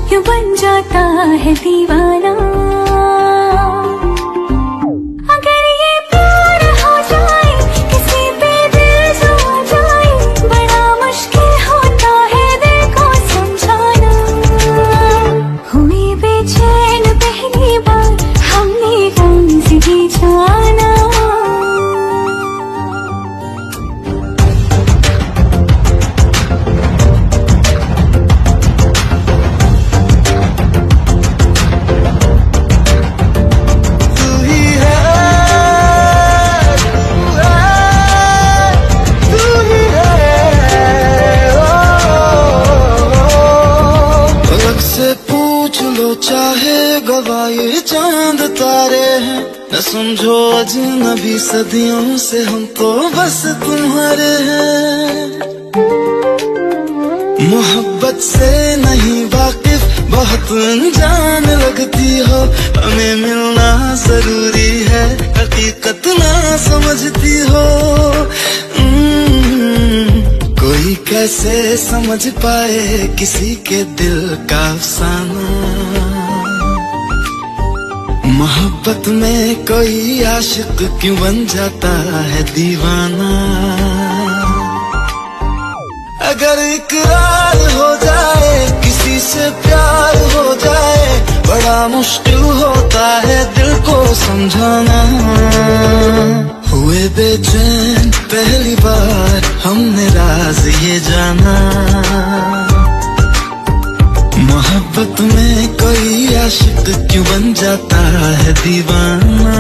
क्यों बन जाता है दीवाना। अगर ये प्यार हो जाए किसी पे दिल जो आ जाए, बड़ा मुश्किल होता है दिल को समझाना। हुई बेचैन पहली बार हमने राज़ी जाना। चाहे गवाए चांद तारे हैं, न समझो अजनबी सदियों से हम तो बस तुम्हारे हैं। मोहब्बत से नहीं वाकिफ बहुत अनजान लगती हो, हमें मिलना जरूरी है हकीकत ना समझती हो। कोई कैसे समझ पाए किसी के दिल का अफसाना। मोहब्बत में कोई आशिक क्यों बन जाता है दीवाना। अगर इकरार हो जाए किसी से प्यार हो जाए, बड़ा मुश्किल होता है दिल को समझाना। हुए बेचैन पहली बार हमने राज ये जाना। मोहब्बत में कोई आशिक क्यों बन जाता है दीवाना।